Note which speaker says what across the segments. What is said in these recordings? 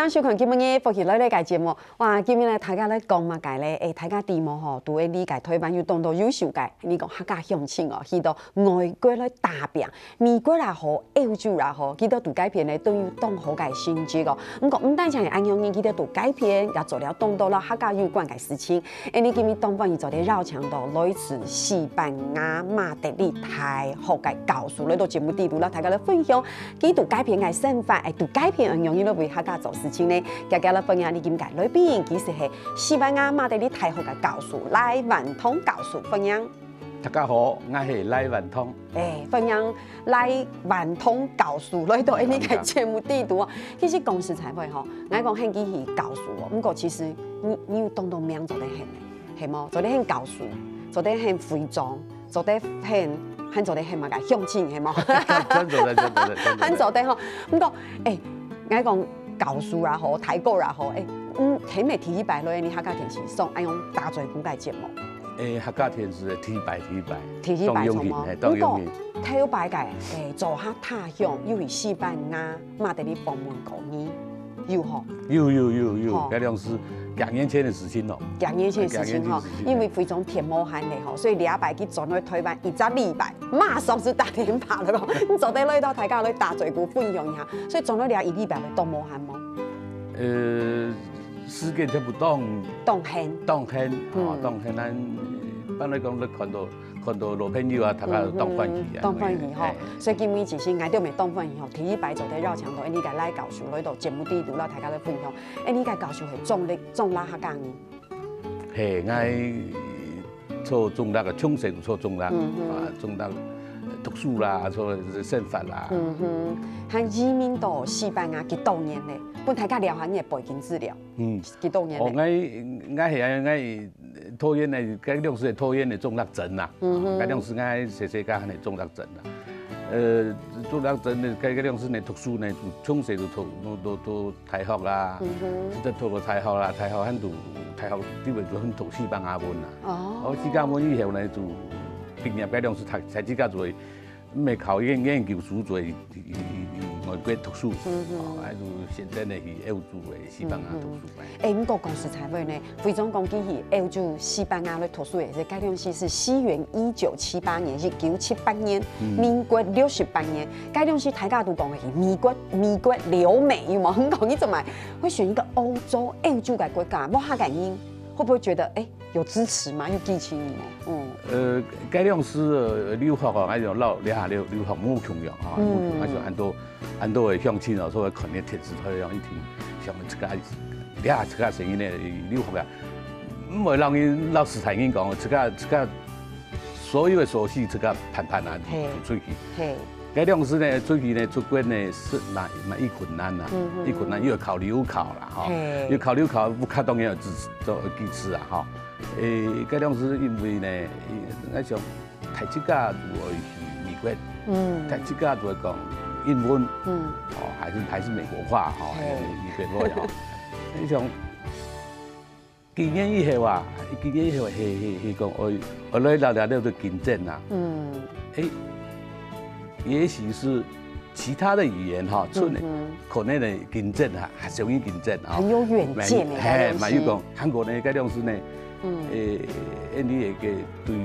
Speaker 1: 咱收看今日嘅福气来个节目。哇，今日咧大家咧讲嘛，介咧，大家题目吼，都会理解台湾有当到优秀嘅，你讲客家乡亲哦，去到外国来打拼，美国也好，欧洲也好，去到读改编咧都有当好嘅成绩哦。唔过唔单止系安样人去到读改编，也做了当到了客家有关嘅事情。你今日当番伊做啲绕墙道，类似西班牙、马德里、泰学嘅教授嚟到节目地度啦，大家嚟分享幾讀改編嘅想法，讀改編應用於為客家做事情呢。大家嚟分享你點解裏邊其實係西班牙馬德里大學嘅教授賴萬通教授分享。
Speaker 2: 大家好，我係賴萬通。
Speaker 1: 分享賴萬通教授嚟到呢個節目地度啊。其實講實在話嗬，我講興幾係教授喎，不過其實你有當到名做得興嘅，係冇？做得興教授，做得興會長，做得興。很做得係嘛個鄉親係冇？
Speaker 2: 真做得，
Speaker 1: 很做得吼。不過我講教書也好，睇歌也好，起碼提擺落你客家電視上，用大嘴鼓嘅節目。
Speaker 2: 客家電視提擺，
Speaker 1: 當用品，
Speaker 2: 當用品。
Speaker 1: 睇擺嘅做下他鄉，又係西班牙、馬德里幫門講語，有嗬？
Speaker 2: 有，嗰樣是2年前的事情咯。
Speaker 1: 2年前的事情吼，因為非常天魔寒的吼，所以禮拜去轉去台灣1個禮拜，馬上就打電話了咯。你做得來到大家來打嘴鼓分享一下，所以轉咗1禮拜會當魔寒嗎？
Speaker 2: 時間差不多。當閒，咱本來講你看到老朋友啊，大家當歡喜啊。
Speaker 1: 當歡喜吼，所以今日其實我哋咪當歡喜吼，第一擺做得繞牆道，你個來教授來到節目地度啦，大家來分享。你個教授係種辣客家人。
Speaker 2: 係，我做種辣嘅，從細就做種辣，種辣讀書啦，做生活啦。喺
Speaker 1: 移民到西班牙幾多年咧？本大家聊下你嘅背景資料。幾多年咧？
Speaker 2: 我拖延的，嗰兩時係拖延的種辣鎮啦。嗰兩時我細細家係種辣鎮啦。種辣鎮呢，嗰兩時呢讀書呢，從細就讀大學啦，即係讀到大學啦，大學喺度，大學因為就喺讀西班牙文啦。我西班牙文以後呢就畢業嗰兩時才自家做，唔係考研究所做。外國讀書，喺度現在呢去歐洲嘅西班牙讀書。
Speaker 1: 唔過講實在話呢，非常講起去歐洲西班牙嚟讀書嘅，嗰兩時是西元1978年，1978年，民國68年，嗰兩時大家都講嘅係美國留美，有冇？咁講你怎麼會選一個歐洲嘅國家？冇下感應，會不會覺得有支持嗎？有支持你嗎？
Speaker 2: 嗰兩時留學啊，嗰種留學冇窮樣啊，嗰種很多嘅鄉親啊，所以可能貼紙佢樣一聽，像這個這個聲音呢留學啊，唔會讓人老師太人講，這個所有嘅熟悉這個盤啊，出去。嗰兩時呢，出去呢出國呢是蠻困難啦，困難又要考留考啦，嗬，要考留考不考當然要支持啊，嗬。嗰兩時因為呢，嗰種睇這個就會去美國，睇這個就會講英文，還是美國話，美國話，呢種幾年以後係講我來聊聊都競爭啦，也許是其他的語言哈，可能的競爭還是容易競爭啊，
Speaker 1: 很有遠見嘅。
Speaker 2: 係，有講韓國呢，嗰兩時呢，你係嘅對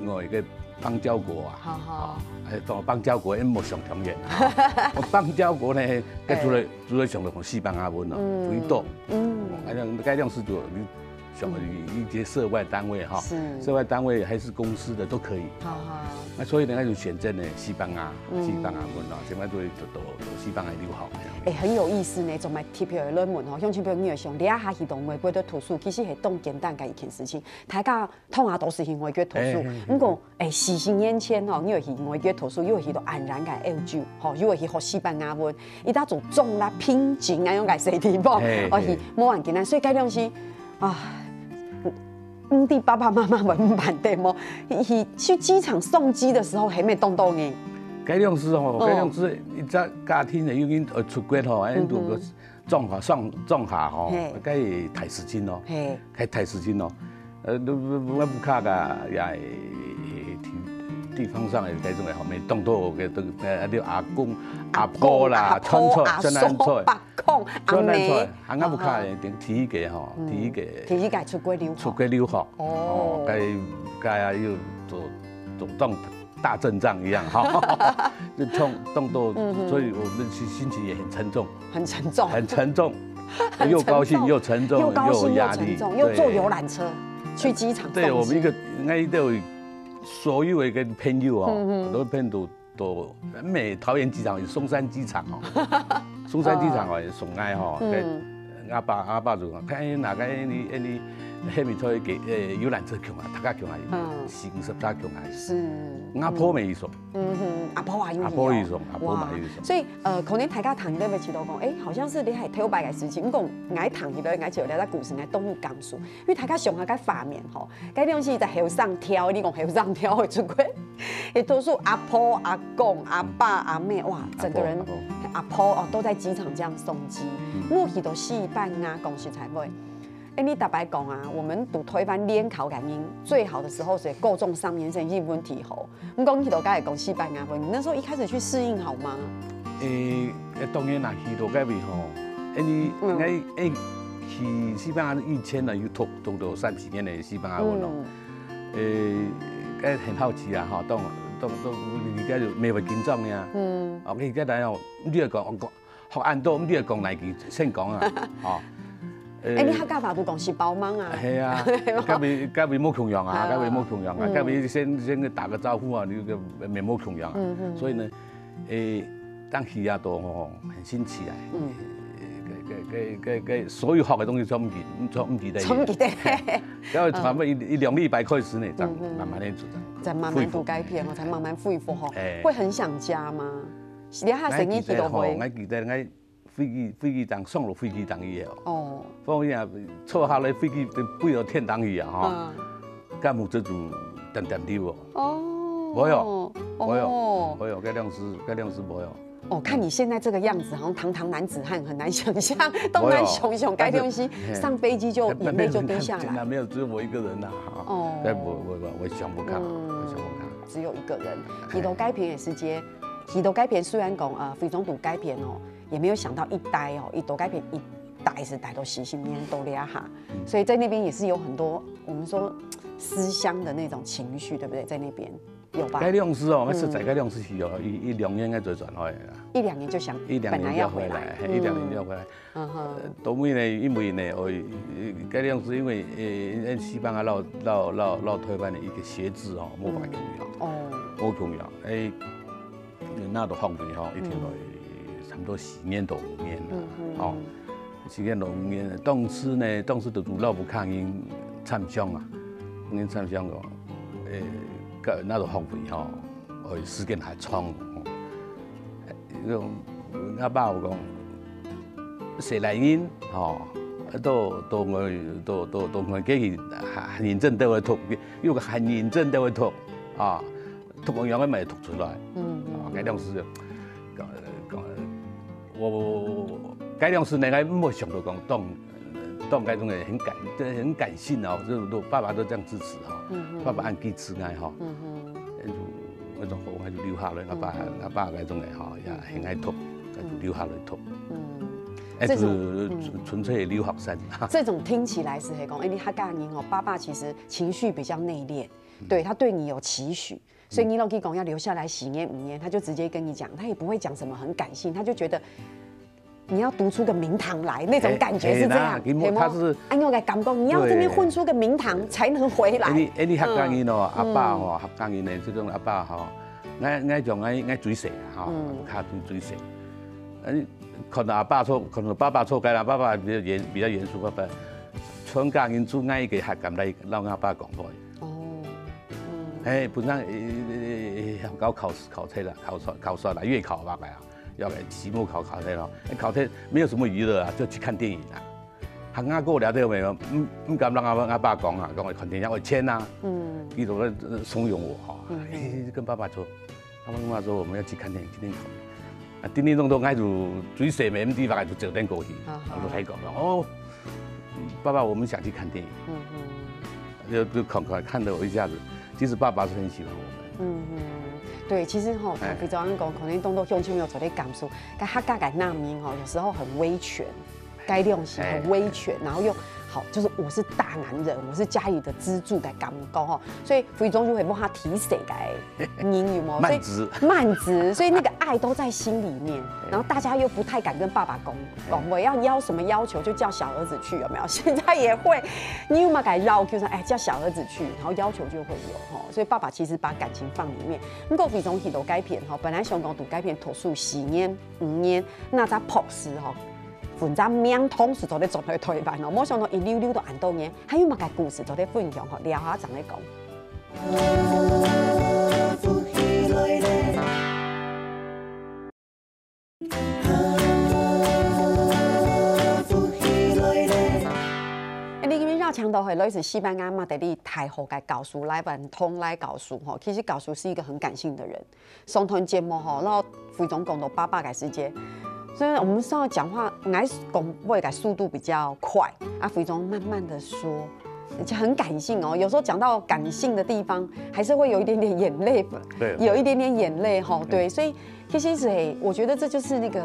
Speaker 2: 外嘅邦交國啊，當邦交國冇上條件啊，邦交國呢，主要上到西班牙文咯，最多，嗰兩時就上一些涉外單位哈，涉外單位還是公司的都可以。那所以呢，就選擇呢西班牙文咯，現在都到西班牙留學。
Speaker 1: 很有意思呢，仲咪貼票論文吼，鄉親朋友上你一下去到外國度讀書，其實係當簡單嘅一件事情。大家通下都是去外國讀書，不過40年前吼，因為去外國讀書，因為去到安然嘅歐洲，吼，因為去學西班牙文，伊搭做種啦拼勁啊，樣嘅細地方，而是冇人簡單，所以嗰兩時啲爸爸媽媽會唔反對麼？去機場送機的時候，係咪當到嘅？
Speaker 2: 嗰兩時一隻家庭嘅已經出國吼，喺度個裝下吼，梗係提時間咯，係提時間咯。我唔卡噶，也係地方上的这种的吼，每栋都有个都叫阿公、阿婆啦，川菜、川南菜、
Speaker 1: 八控、阿妹，
Speaker 2: 韩国不卡的，提个吼，提个
Speaker 1: 出国留学，
Speaker 2: 出国留学，哦，该啊又走动大阵仗一样哈，就动作，所以我们心情也很沉重，
Speaker 1: 很沉重，
Speaker 2: 很沉重，又高兴又沉重，又有压力，
Speaker 1: 又坐游览车去机场。
Speaker 2: 对，我们应该都有所有的跟朋友哦，都朋友都美桃园机场、松山机场哦，松山机场哦上爱吼，阿爸就讲，看哪个你。迄面出去游览车强啊，大家强啊，40大强啊。是。阿婆没意思。
Speaker 1: 阿婆也有。
Speaker 2: 阿婆意思，阿婆嘛意思。
Speaker 1: 所以可能大家谈咧要知道讲，好像是你系头摆嘅事情，讲爱谈起来爱就了，故事爱动物讲述，因为大家上下个画面吼，该东西在河上跳，你讲河上跳会出轨，也多数阿婆、阿公、阿爸、阿妹，哇，整个人阿婆哦都在机场这样送机，我去到4班啊，讲实在袂。你大白讲啊，我们读推翻联考感应最好的时候是够重3年生英文题后，我讲去到该讲西班牙文，你那时候一开始去适应好吗？
Speaker 2: 当然啦，去到该位吼，你去西班牙1000了，又读到3-4年的西班牙文咯，该很好奇啊，哈，都而家就没会紧张呀，而家来哦，你要讲学按多，你要讲哪句先讲啊，哦。
Speaker 1: 你客家话都讲是包忙啊？
Speaker 2: 系啊，该位冇穷样啊，该位冇穷样啊，该位先去打个招呼啊，你个没冇穷样啊。所以呢，当去啊都吼很新奇啊。所有学嘅东西都唔记得。
Speaker 1: 唔记得。
Speaker 2: 因为差不多1-2礼拜开始呢，再慢慢的
Speaker 1: 再慢慢读改变，才慢慢恢复吼。会很想家吗？你下生意都会。
Speaker 2: 我记得飞机场上落飞机场以后，哦，放心啊，坐下来飞机飞到天堂去啊，哈，干木这组点滴哦，哦，没有，该亮师没有。
Speaker 1: 哦，看你现在这个样子，好像堂堂男子汉，很难想象东南熊该东西上飞机就眼泪就滴下来。
Speaker 2: 没有，只有我一个人呐，哦，该我想不看，
Speaker 1: 只有一个人。提头改片也是接，提头改片虽然讲非常读改片哦。也没有想到一待哦，一多改变一待是待到习性面都俩哈，所以在那边也是有很多我们说思乡的那种情绪，对不对？在那边有吧？
Speaker 2: 该量师哦，我实在该量师是有1-2年该做转回来啦。
Speaker 1: 1-2年就想
Speaker 2: 本来要回来，1-2年就要回来。到尾呢，因为呢，该量师因为西班牙老推翻的一个鞋子哦，冇法供养，冇供养，那都方便吼，一天都。差不多4年多5年了，哦，4年多5年，当时就老不抗因参详啊，因参详个，那个方便吼，时间还长，阿爸有讲，谁来因，吼，都我给韩认证都会读，有个韩认证都会读，啊，读完样个咪读出来，该当时。我该量是那个没想到讲当该种的很感性哦，就爸爸都这样支持哈，爸爸按基慈爱哈，那种我还就留下来，阿爸该种的哈也很爱读，留下来读，这是纯粹的留学生。
Speaker 1: 这种听起来是讲，你客家人哦，爸爸其实情绪比较内敛，对他对你有期许。所以你老公讲要留下来4年5年，他就直接跟你讲，他也不会讲什么很感性，他就觉得你要读出个名堂来，那种感觉是这样。
Speaker 2: 他是
Speaker 1: 按我来感觉，你要这边混出个名堂才能回来。
Speaker 2: 你客家人哦，阿爸哦，客家人的这种阿爸哈，爱讲爱水蛇哈，卡水蛇。可能阿爸错，可能爸爸错该啦，爸爸比较严肃，爸爸全家人做爱个客家来让阿爸讲话。本身考试了，考试了，月考吧个啊，要期末考测咯。考测没有什么娱乐啊，就去看电影啊。客家哥聊天没有，唔敢让阿爸讲啊，讲我看电影我签啊。伊都在怂恿我哈，跟爸爸说，他跟我说我们要去看电影，今天考。啊，叮叮咚咚，挨住最蛇咩地方，就走点过去。我就开讲了，哦，爸爸，我们想去看电影。就看得我一下子。其实爸爸是很喜欢我们，
Speaker 1: 对，其实吼，非洲人讲，可能当到乡亲有做咧感受，该客家该难民吼，有时候很威权，该量是很威权，然后又好，就是我是大男人，我是家里的支柱，该感高哈，所以非洲就会帮他提谁该英语嘛，慢直，所以那个爱都在心里面，然后大家又不太敢跟爸爸讲，我要什么要求就叫小儿子去，有没有？现在也会，你有没有改绕 Q 说，哎，叫小儿子去，然后要求就会有哈，所以爸爸其实把感情放里面。不过非洲很多改变哈，本来香港都改变头数4年5年，那在朴实哈。分在命通是做咧做去推翻哦，冇想到一溜溜都按多年，还有乜嘅故事做咧分享吼，聊下怎咧讲。你今日绕墙头会类似西班牙嘛？得你太后嘅教书来本通来教书吼，其实教书是一个很感性的人。上团节目吼，然后非总讲到爸爸嘅世界。所以我们稍微讲话，爱讲话的速度比较快，啊，非常慢慢的说，就很感性哦。有时候讲到感性的地方，还是会有一点点眼泪，
Speaker 2: 对，
Speaker 1: 有一点点眼泪哈。对，所以其实我觉得这就是那个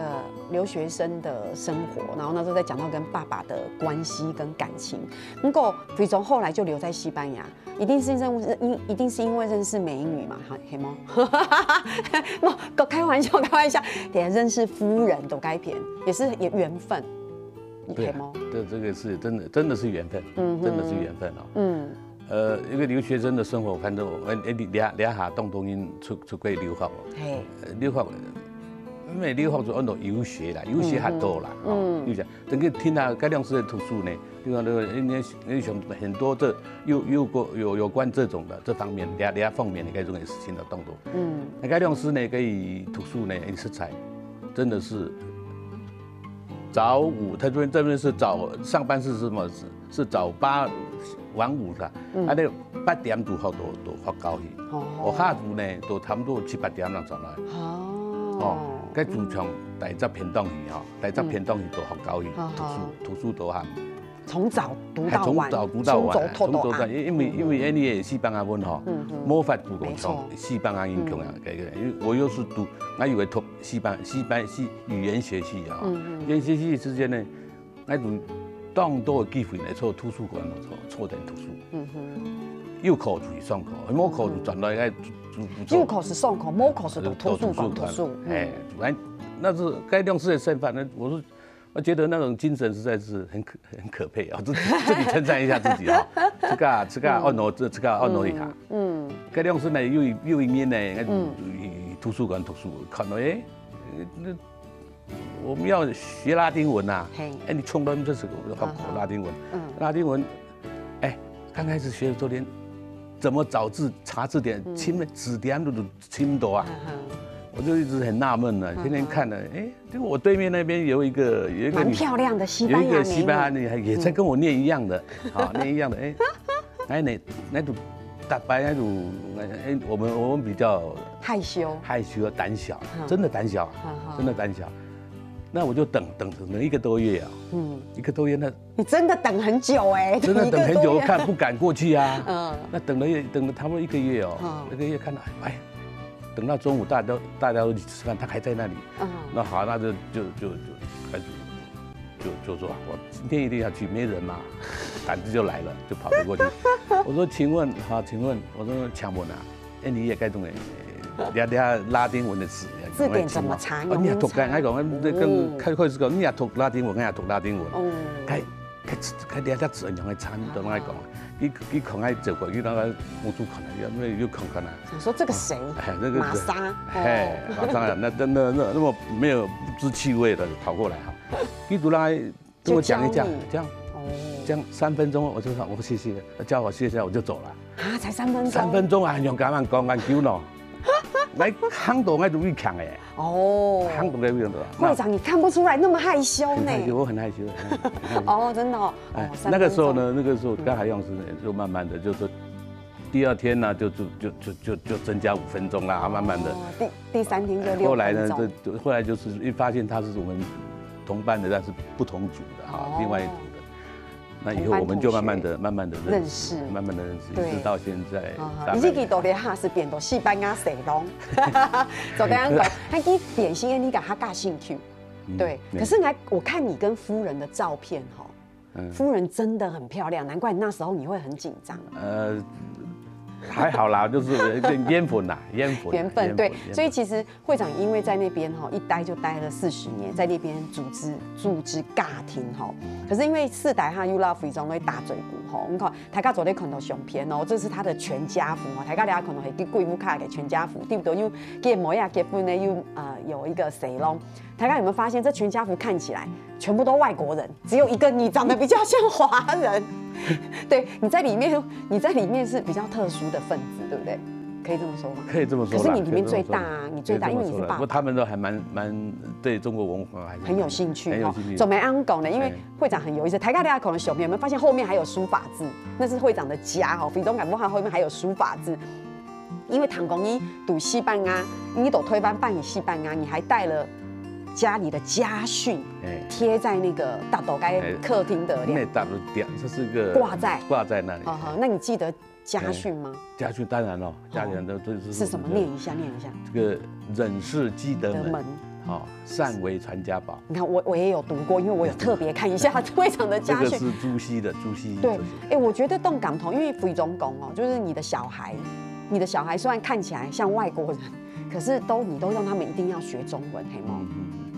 Speaker 1: 留学生的生活。然后那时候在讲到跟爸爸的关系跟感情。不过非常后来就留在西班牙，一定是因为认识美女嘛，黑猫，开玩笑，得认识夫人都该骗，也是缘分，黑猫。
Speaker 2: 这个是真的是缘分，真的是缘分哦。一个留学生的生活，反正我俩下当因出国留学哦，留学。因为留学就按照游学啦，游学还多啦，游学。等个听他该亮师的图书呢，另外那想很多有关这种的这方面俩方面的该种的事情的动作。那该亮师呢，可以图书呢，食材真的是早午，他这边是早上班是什么？是早8晚5的，啊，那8点就都发交去，我下午呢都差不多7、8点人上来。哦，该自从第10偏档去吼，第10偏档去都学教育，图书都含。
Speaker 1: 从早读到晚，
Speaker 2: 从早到晚，因为你的西班牙文吼，无法读讲从西班牙语讲啊，因为我又是读，我以为读西语言学系啊，语言学系之间呢，我读当多的机会来做图书馆错点图书，有考就上课，冇考就转来爱。
Speaker 1: 有考是上课，没考是读图书馆。
Speaker 2: 哎，那是该亮师的身份呢，我觉得那种精神实在是很可佩啊！自己称赞一下自己啊！这个按诺一下，该亮师呢又一面呢，图书馆读书，看到那我们要学拉丁文呐，你从来这是我考拉丁文，拉丁文，刚开始学的时候连。怎么找查字典，字典都清多啊！我就一直很纳闷呢，天天看呢，就我对面那边有一个
Speaker 1: 蛮漂亮的西班牙
Speaker 2: 女孩也在跟我念一样的，念一样的，那种大白那种，我们比较
Speaker 1: 害羞
Speaker 2: 胆小，真的胆小，真的胆小。那我就等了1个多月啊，1个多月那
Speaker 1: 你真的等很久
Speaker 2: 真的等很久，我看不敢过去啊。那等了差不多1个月哦，1个月看到等到中午大家都去吃饭，他还在那里。那好，那就开始就说我今天一定要去，没人嘛，胆子就来了，就跑了过去。我说请问，我说强文啊，你也该懂拉丁文的字
Speaker 1: 典怎么查？
Speaker 2: 你也读该讲，开始讲，你也读拉丁文，我也读拉丁文。该俩字用来查，都来讲。你看爱走过，你那个母猪看来，又看看啊。
Speaker 1: 想说这个谁？玛莎。
Speaker 2: 玛莎，那么没有不知气味的跑过来哈。你读来跟我讲一讲，这样3分钟，我就说我谢谢，叫我谢谢我就走了。
Speaker 1: 才3分钟
Speaker 2: ？3分钟啊，用咁样讲究咯。来康到爱都会强哎。康到来会的。
Speaker 1: 会长，你看不出来那么害羞呢。
Speaker 2: 我很害羞。
Speaker 1: 真的哦。
Speaker 2: 那个时候呢，刚好用时就慢慢的就说，第2天呢就增加5分钟啦，慢慢的。
Speaker 1: 第3天就6分钟。
Speaker 2: 后来呢，后来就是一发现他是我们同班的，但是不同组的哈，另外一组的。那以后我们就慢慢的认识，慢慢的认识，一直到现在。
Speaker 1: 你这个都咧哈是变到西班牙谁拢，就这样讲，他给典型的你讲他尬兴趣，对。可是我看你跟夫人的照片哈，夫人真的很漂亮，难怪那时候你会很紧张。
Speaker 2: 还好啦，就是缘分啦，缘分
Speaker 1: 对，所以其实会长因为在那边哈一待就待了40年，在那边组织家庭哈，可是因为世代哈又拉非常的大嘴骨哈，你看大家昨天看到相片哦，这是他的全家福哦，大家看到係貴婦卡嘅全家福，對不對？又結模呀結婚呢又有一個誰咯？大家有沒有發現這全家福看起來全部都外國人，只有一個你長得比較像華人。对，你在里面是比较特殊的分子，对不对？可以这么说吗？
Speaker 2: 可以这么说。
Speaker 1: 可是你里面最大啊，你最大，因为你是爸爸。
Speaker 2: 不过他们都还蛮对中国文化
Speaker 1: 很有兴趣哦。怎么样讲呢？因为会长很有意思，台大可能小朋友们发现后面还有书法字，那是会长的家哈。非洲感冒号后面还有书法字，因为唐公一读西班牙，你都推班办理西班牙，你还带了。家里的家训贴在那个大斗该客厅的
Speaker 2: 那大斗点，这是个挂在那里。
Speaker 1: 那你记得家训吗？
Speaker 2: 家训当然了，家里人都
Speaker 1: 是什么？念一下。
Speaker 2: 这个忍是积德门，好善为传家宝。
Speaker 1: 你看我也有读过，因为我有特别看一下会长的家训。
Speaker 2: 这个是朱熹的。
Speaker 1: 对，我觉得动感同，因为非中公哦，就是你的小孩虽然看起来像外国人，可是你都让他们一定要学中文，黑猫。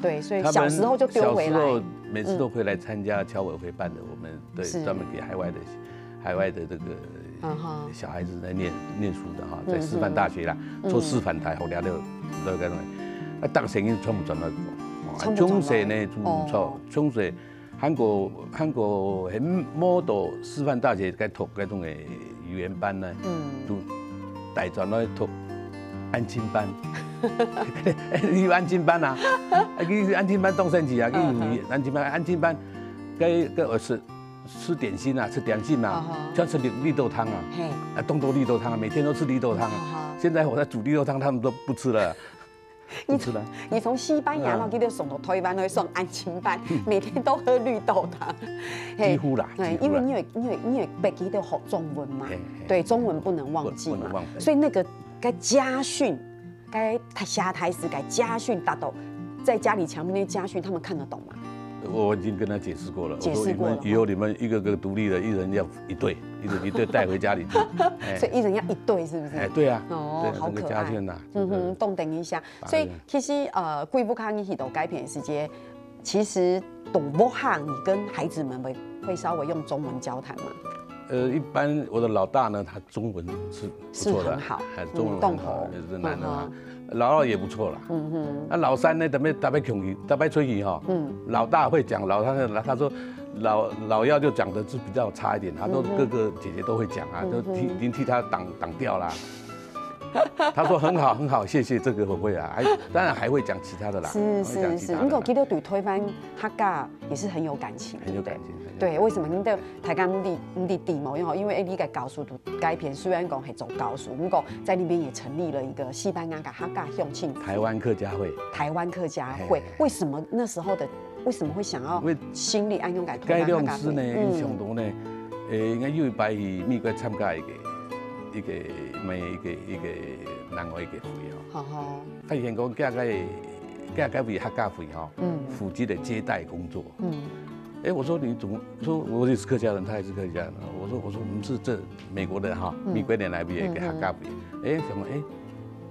Speaker 1: 对，所以小时候就丢回来。
Speaker 2: 小时候每次都会来参加侨委会办的，我们对专门给海外的这个小孩子来念书的哈，在师范大学啦，做师范大學了那个东西，当成員全部轉到，中學呢就唔錯，中學韓國很 model 師範大學該讀嗰種嘅語言班呢，就大轉來讀安親班。你有安親班啊？你安親班當升級啊？你安親班，該吃點心啊，吃點心啊，像吃綠豆湯啊，東豆綠豆湯啊，每天都吃綠豆湯啊。現在我在煮綠豆湯，他們都不吃了。
Speaker 1: 你從西班牙到給你送到台灣去送安親班，每天都喝綠豆湯。
Speaker 2: 幾乎啦。
Speaker 1: 對，因為北基都學中文嘛，對，中文不能忘記嘛，所以那個該家訓。該下台時該家訓達到在家裡牆邊那家訓，他們看得懂嗎？
Speaker 2: 我已經跟他解釋過了。我說以後你們一個個獨立的，一人要一對帶回家裡去。
Speaker 1: 所以一人要一對，是不是？
Speaker 2: 對啊。
Speaker 1: 哦，好可愛。動定一下。所以其實貴婦卡你去到改編時間，其實懂不行，你跟孩子們會稍微用中文交談嗎？
Speaker 2: 一般我的老大呢，他中文是不錯的，
Speaker 1: 很好，
Speaker 2: 中文很好，是男的哈。老二也不錯了，那老三呢，特別吹語哈，老大會講，老三他說老幺就講的是比較差一點，他都哥哥姐姐都會講啊，都已經替他擋掉啦。他說很好很好，謝謝，這個我會啊，當然還會講其他的啦。是，
Speaker 1: 你講記得對台灣客家也是很有感情，
Speaker 2: 很有感情。
Speaker 1: 對，為什麼？你的台灣你地毛因為你個教書讀改編，雖然講係做教書，不過在那邊也成立了一個西班牙嘅客家鄉親。
Speaker 2: 台灣客家會。台灣
Speaker 1: 客家會，為什麼那時候為什麼會想要心力安用改推廣客家會？
Speaker 2: 呢，上堂呢，應該有一擺去美國參加一個南外一個會哦，發現講家為客家會哈，負責的接待工作。我說你怎麼說？我也是客家人，他也是客家人。我說我們是這美國人哈，美國人來邊嘅客家會。想講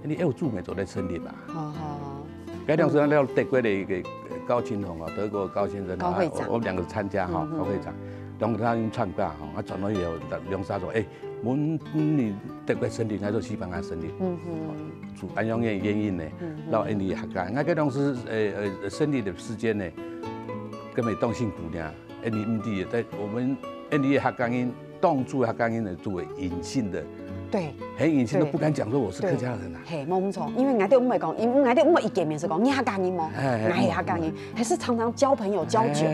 Speaker 2: 你有駐美做在成立吧？該當時那德國的一個高清宏啊，德國高先生啊，我們兩個參加哈，高會長，兩個他參加哈，啊轉到以後梁沙說我你德國成立，還是西班牙成立？主安陽原因呢，然後你客家，該當時成立的時間呢？根本當辛苦呢，你唔知在我們你客家人當初客家人呢作為隱性的，對，很隱性都不敢講說我是客家人啊。係冇錯，因為我哋唔係講，因為我哋唔係一見面是講你客家人麼？我係客家人，還是常常交朋友交久。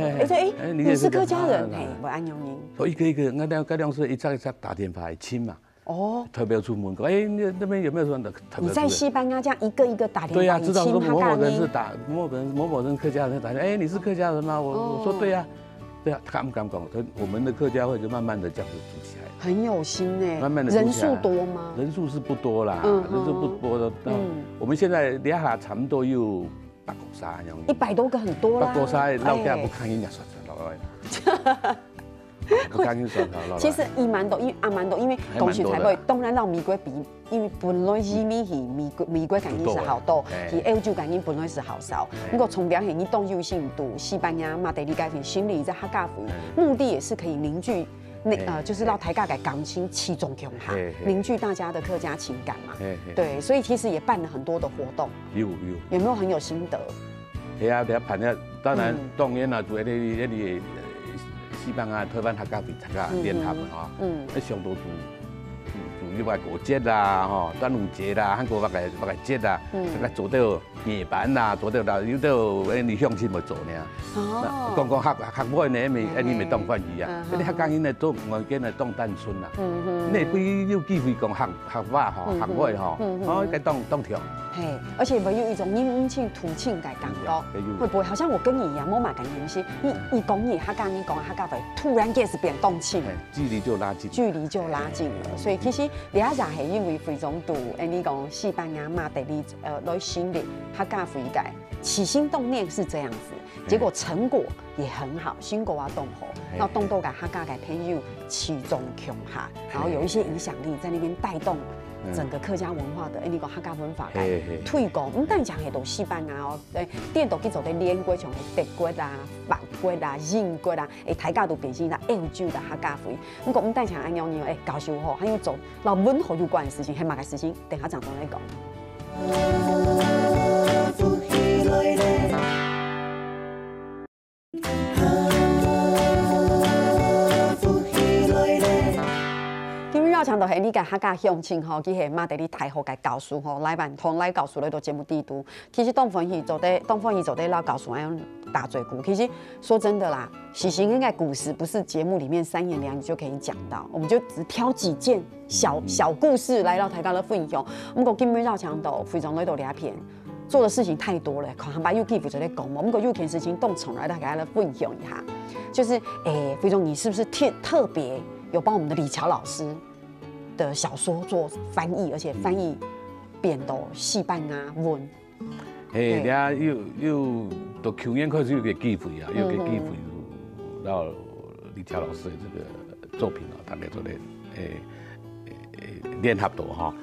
Speaker 2: 你是客家人，我安陽人。所以一個，我哋當時一次打電話親嘛。哦，特別出門講，那邊有沒有什麼？你在西班牙這樣一個一個打電話，對呀，知道說某某人是某某人客家人打電話，你是客家人嗎？我說對呀，对啊，他们敢讲，我们的客家会就慢慢的这样子组起来。
Speaker 1: 很有心哎，
Speaker 2: 慢慢的
Speaker 1: 人数多吗？
Speaker 2: 人数是不多啦，人数不多的。我们现在俩下差不多有100个沙样
Speaker 1: ，100多个很多啦。
Speaker 2: 100个沙，老家不看人家说老外。不敢说老外。
Speaker 1: 其实伊蛮多，因为讲实在话，当然让米龟比，因为本来是米龟感觉是好多，其澳洲感觉本来是好少。不过从表现你动用性度，西班牙马德里改变心理在客家府，目的也是可以凝聚。就是让台尬改港青气中共哈，凝聚大家的客家情感嘛。对，所以其实也办了很多的活动。有没有很有心得？
Speaker 2: 系啊，办了，当然然啊，做迄个西班牙、台湾客家比参加联合嘛，那上多做外国节啦，吼，端午节啦，韩国个节啦，做到夜班啦，做到有到你乡亲咪做呢。哦，讲客外呢，你咪当欢喜啊！你客家人呢，都外间呢当单纯啦。你比有机会讲客话吼，客外吼，哦，该当跳。
Speaker 1: 嘿，而且没有一种阴庆土庆感觉，会不会好像我跟你一样，我嘛感觉是，你讲你客家，你讲客家话，突然间是变动情，
Speaker 2: 距离就拉近了。
Speaker 1: 所以其实俩也是因为非常多，你讲西班牙马德里来新的客家会改，起心动念是这样子，结果成果也很好，新国啊动好，那动到个客家个朋友其中穷下，然后有一些影响力在那边带动。整个客家文化的，你讲客家文化嘅推广，唔但讲系到西班牙哦，店都去做啲连国，像系德国啦、法国啦、英国啦，大家都变成啦澳洲啦客家会。不过唔但像安样样，教授好，还有做老文化有关的事情，系嘛嘅事情，等下张总来讲。绕墙都系你个客家乡亲吼，佢系马地里太好嘅教书吼，来办同来教书来到节目地图。其实东方戏做的老教书，还有大嘴鼓。其实说真的啦，喜新应该故事不是节目里面3言2语就可以讲到，我们就只挑几件小故事来到台家的分享。不过今日绕墙都非常来到两片。做的事情太多了，可能把 UK 就在讲嘛，不过 UK 事情动宠来大家来分享一下，就是肥总你是不是特别有帮我们的李乔老师的小说做翻译，而且翻译变到西班牙文？
Speaker 2: 人家又到去年开始有个机会啊，有个机会到李乔老师的这个作品啊，大家做的联合到哈，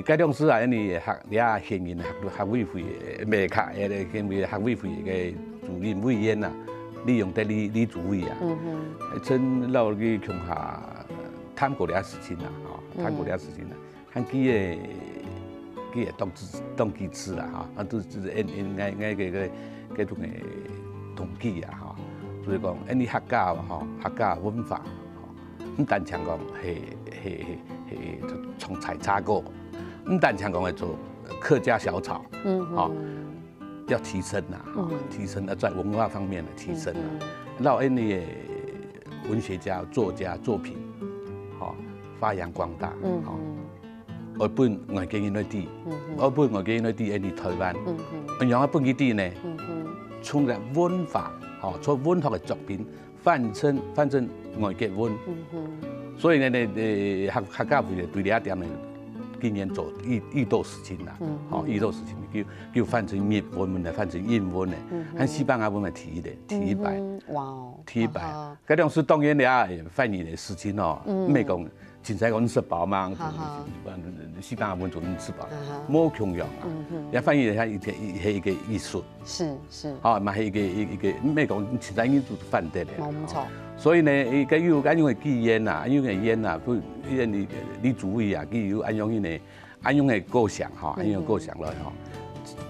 Speaker 2: 该种是啊，你俩现任学委会未卡，因为学委会嘅主任委员啊，利用得李主委啊，趁老去乡下谈过俩事情啦，哈，谈过俩事情啦，看佢嘅当机制啦，哈，啊都就是爱个种嘅统计啊，哈，所以讲，你客家哈，客家文化，唔单讲讲系从采茶果，唔单讲讲来做客家小炒，要提升呐，提升在文化方面的提升啊，让你的文学家、作家作品，发扬光大，而本外界人来啲，而本外界人来啲，你台湾，让本佢啲呢，从个文化，从文化的作品翻成外界文。所以呢，客家会对呢一点呢，今年做遇到事情啦，遇到事情叫翻成日文来翻成英文呢，按西班牙文来提一摆，提一摆。嗰种是当然了，翻译的事情哦，咩讲，前世讲吃饱嘛，西班牙文做吃饱，冇穷样啊，也翻译係一個藝術，
Speaker 1: 是，
Speaker 2: 嘛係一個咩講，前世已經做翻得咧，
Speaker 1: 冇錯。
Speaker 2: 所以呢，佢有咁樣嘅記憶啊，咁樣嘅煙啊，佢你主委啊，佢有咁樣嘅咁樣嘅構想哈，咁樣構想來哈，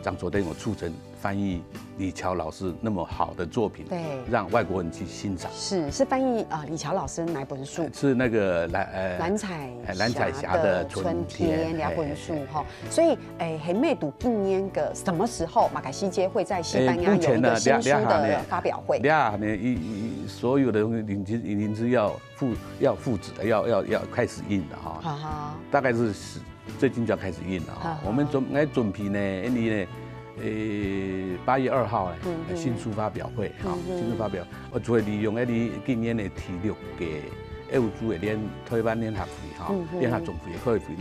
Speaker 2: 張昨天我促成翻譯李喬老師那麼好的作品，對，讓外國人去欣賞。是翻譯李喬老師哪本書？是那個藍彩霞的春天
Speaker 1: 兩本書哈。所以很美讀今年嘅什麼時候馬凱西街會在西班牙有一個新書的發表會？
Speaker 2: 所有的林芝要複製的，要開始印的哈。大概是最近就要開始印了哈。我們準備呢，你呢？ 8月2号咧，新书发表会，哈，新书发表，我就会利用你今年的体育嘅有资的台湾联合会，哈，联合总会会费，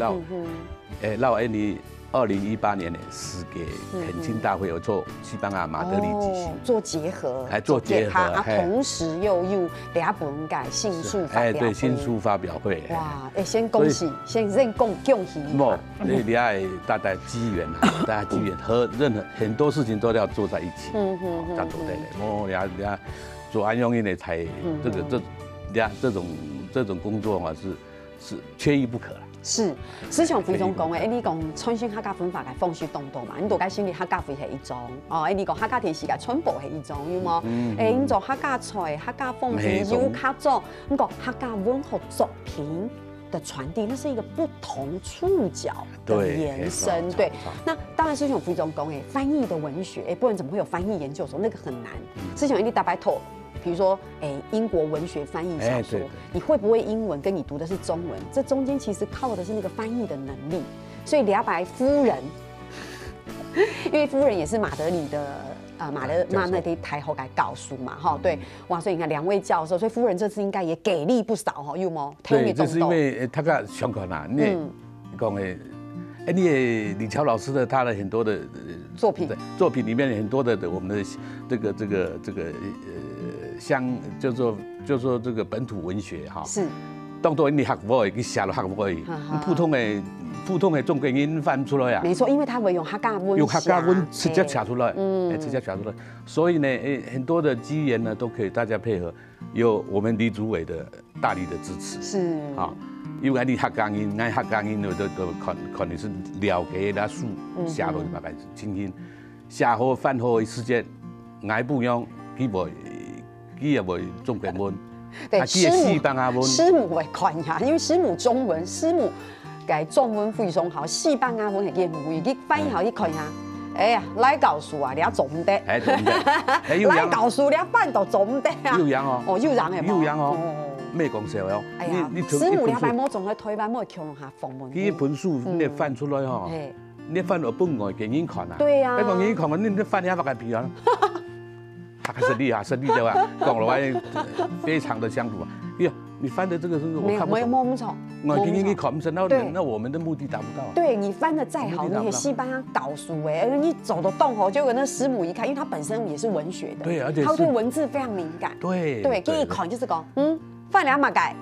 Speaker 2: 然后你2018年的世界恳亲大会有做西班牙马德里举行，
Speaker 1: 做结合，
Speaker 2: 做结合
Speaker 1: 啊，同时又有两本改新书发表会，
Speaker 2: 对，新书发表会，
Speaker 1: 哇，先恭喜，先认恭喜，
Speaker 2: 不，你爱大家机缘哈，大家机缘和任何很多事情都要做在一起，加做对的，我俩做安永音的才这种工作嘛是缺一不可了。
Speaker 1: 是，师兄非常讲的，你讲创新客家文化嘅风俗动荡嘛，你大概心里客家会系一种，哦，你讲客家电视嘅传播系一种，有冇？你做客家菜、客家风俗有客做，你讲客家文化作品的传递，那是一个不同触角的延伸。对，那当然师兄非常讲诶，翻译的文学，不然怎么会有翻译研究所？那个很难。师兄，你大白头。比如说，英国文学翻译小说，你会不会英文？跟你读的是中文，这中间其实靠的是那个翻译的能力。所以俩白夫人，因为夫人也是马德里的马那的台后来告诉嘛，哈，对，哇，所以你看2位教授，所以夫人这次应该也给力不少哈，有吗？
Speaker 2: 对，就是因为他个相关啦，你讲的。你李乔老师的他的很多的作品里面很多的我们的这个就说这个本土文学哈，是，当多你学不会，去写了学不会，普通的中国音翻出来啊，
Speaker 1: 没错，因为他会用客家文，
Speaker 2: 用客家文直接写出来，直接写出来，所以呢，很多的机缘呢都可以大家配合，有我们李主委的大力的支持，是啊。因为你客家音，俺客家音都可能是了解那书写落去大概轻轻写好翻好的时间，俺不用佢也袂中国文，
Speaker 1: 对，
Speaker 2: 西班牙文，
Speaker 1: 师母会看呀，因为师母中文，师母改中文非常好，西班牙文係嘅母語，佢翻譯好去看呀。哎呀，来教书啊，你做唔得，来教书你翻到做唔得啊，
Speaker 2: 幼人哦，
Speaker 1: 幼人係
Speaker 2: 幼人哦。咩講笑哦？
Speaker 1: 哎呀，師母你擺冇仲去台灣冇強下訪問。
Speaker 2: 呢本書你翻出來嗬，你翻到本外嘅人看啊。
Speaker 1: 對呀。
Speaker 2: 一個人看，你翻下個皮啊，還是厲害，是厲害啊！講了話非常的相符啊。哎呀，你翻的這個是我看不懂。
Speaker 1: 沒有錯。
Speaker 2: 我給你看不成，那我們的目的達不到。
Speaker 1: 對你翻的再好，那些西班牙導書你走得動哦，結果那師母一看，因為他本身也是文學的，
Speaker 2: 對，而且
Speaker 1: 他對文字非常敏感。
Speaker 2: 對。
Speaker 1: 對，給一看就是講翻兩馬改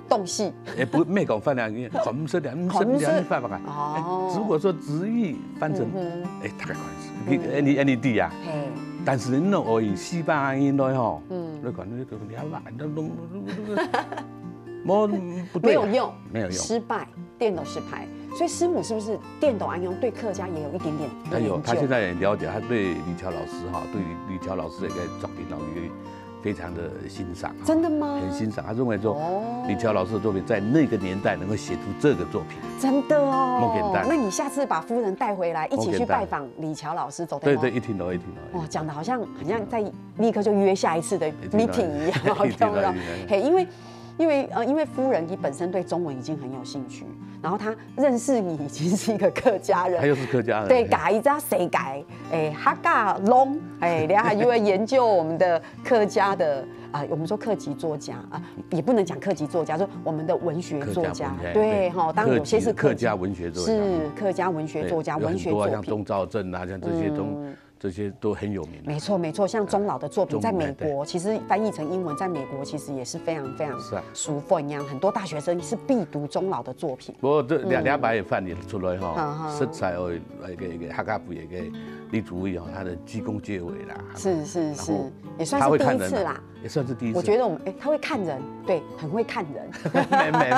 Speaker 1: 動詞，
Speaker 2: 不沒講翻兩個，看唔識兩翻法哦。如果說直譯翻成，大概關係，any 啲啊。但是你我以西班牙音來吼，你講你不對，
Speaker 1: 沒有用，
Speaker 2: 沒有用，
Speaker 1: 失敗，電腦失敗。所以師母是不是電腦安用對客家也有一點點？
Speaker 2: 他現在也了解，他對李喬老師哈，對李喬老師的一個作品非常的欣賞，
Speaker 1: 真的嗎？
Speaker 2: 很欣賞，他認為說李喬老師的作品在那個年代能夠寫出這個作品，
Speaker 1: 真的哦。
Speaker 2: 不簡單。
Speaker 1: 那你下次把夫人帶回來，一起去拜訪李喬老師，走得嗎？
Speaker 2: 對，一聽到。
Speaker 1: 哇，講得好像在立刻就約下一次的 meeting 一樣，有沒有？嘿，因為夫人你本身對中文已經很有興趣，然後他認識你已經是一個客家人，
Speaker 2: 他又是客家人，
Speaker 1: 對，改一家誰改？客家龍，你還因為研究我們的客家的我們說客籍作家也不能講客籍作家，說我們的文學作家，對哈，當然有些是
Speaker 2: 客家文學作家，
Speaker 1: 是客家文學作家，文學作品，
Speaker 2: 像鍾肇政啊，像這些都很有名。
Speaker 1: 沒錯，像鍾老的作品，在美國其實翻譯成英文，在美國其實也是非常非常熟分一樣，很多大學生是必讀鍾老的作品。
Speaker 2: 不過這兩擺也翻譯出來哈，色彩客家部嘅李主委他的居功厥偉啦，
Speaker 1: 是，也算是第一次啦，
Speaker 2: 也算是第一次。
Speaker 1: 我覺得我們他會看人，對，很會看人。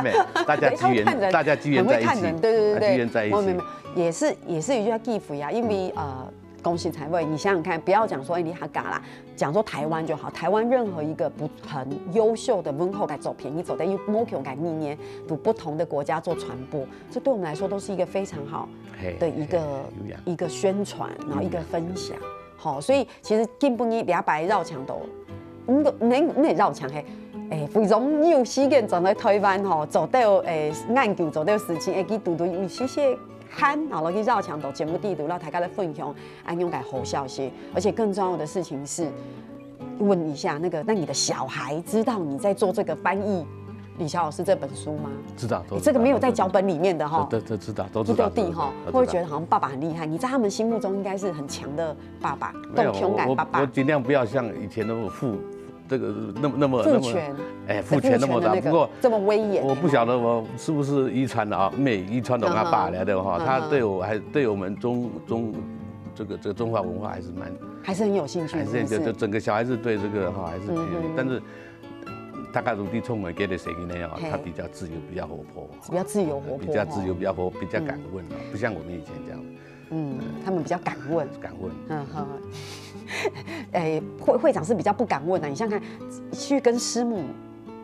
Speaker 2: 沒，大家機緣在一起，
Speaker 1: 很會看人，對，
Speaker 2: 機緣在一起。
Speaker 1: 也是一句要記住呀，因為恭喜才會，你想想看，不要講說你客家啦，講說台灣就好。台灣任何一個很優秀的文化嘅作品，你走在某種嘅理念，讀不同的國家做傳播，這對我們來說都是一個非常好的一個宣傳，然後一個分享。好，所以其實根本你兩擺繞牆都，你繞牆嘿。非常有时间站在台湾吼，做到研究做到事情，会去拄拄有些喊，然后去绕墙到节目地图，让大家来分享安用改好消息。而且更重要的事情是，问一下那你的小孩知道你在做这个翻译李小老师这本书吗？
Speaker 2: 知道，
Speaker 1: 这个没有在脚本里面的哈。
Speaker 2: 都知道，都知道。
Speaker 1: 地哈，会觉得好像爸爸很厉害，你在他们心目中应该是很强的爸爸，
Speaker 2: 没有，我尽量不要像以前那么那么
Speaker 1: 父权，
Speaker 2: 父权那么大。不过
Speaker 1: 这么威严，
Speaker 2: 我不晓得我是不是遗传的啊，妹遗传到他爸来的哈，他对我们这个中华文化
Speaker 1: 还是很有兴趣，
Speaker 2: 还是就整个小孩子对这个哈还是，但是。大概如地聪伟给的声音那样，他比较自由，比较活泼，
Speaker 1: 比较自由活泼，
Speaker 2: 比较自由，比较活，比较敢问啊，不像我们以前这样。
Speaker 1: 他们比较敢问，
Speaker 2: 敢问。
Speaker 1: 会长是比较不敢问的。你想看，去跟师母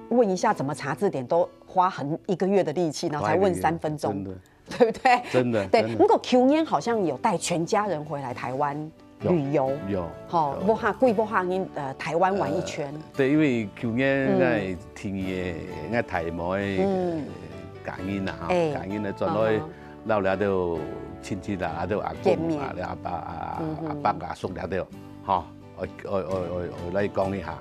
Speaker 1: 问一下怎么查字典，都花1个月的力气，然后才问3分钟，对不对？
Speaker 2: 真的。
Speaker 1: 对，不过去年好像有带全家人回来台湾。旅游
Speaker 2: 有，
Speaker 1: 好，不哈贵不哈因台湾玩一圈。
Speaker 2: 对，因为去年我听的，我台模的感应啊，感应的转来老了都亲戚啦，啊都阿公啊、阿爸阿叔了都，哈。我来讲一下，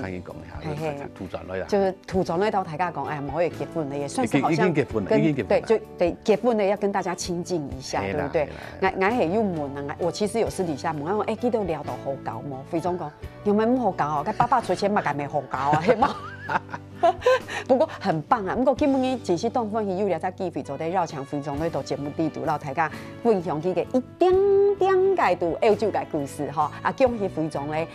Speaker 2: 可以讲一下，涂转来啊，
Speaker 1: 就是涂转来到大家讲，哎，唔可以结婚了，也算是好像
Speaker 2: 已经结婚了，
Speaker 1: 对，就得结婚了，要跟大家亲近一下，对不对？我系要问啊，我其实有私底下问，我记得聊到好搞冇，非常讲，有冇咁好搞啊？佢爸爸出钱嘛，梗咪好搞啊，係嘛？不过很棒啊！不过基本嘅前些当分是有了只机会，做在绕墙非常呢度节目地图，让大家分享佢嘅一点点解读欧洲嘅故事哈。啊，恭喜非常咧，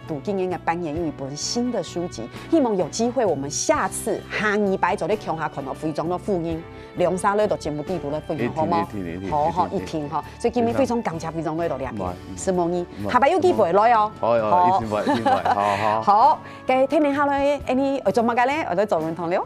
Speaker 1: 读今年嘅扮演有一本新的书籍，希望有机会我们下次下2摆做咧强下看到非常嘅福音，梁沙呢度节目地图咧分享好冇？好，一听哈。所以今年非常感谢非常呢度两边，是冇呢？下摆有机会来哦。
Speaker 2: 好，一定会，好。
Speaker 1: 好，嘅聽下咧，你做乜嘅咧？我哋做唔同了。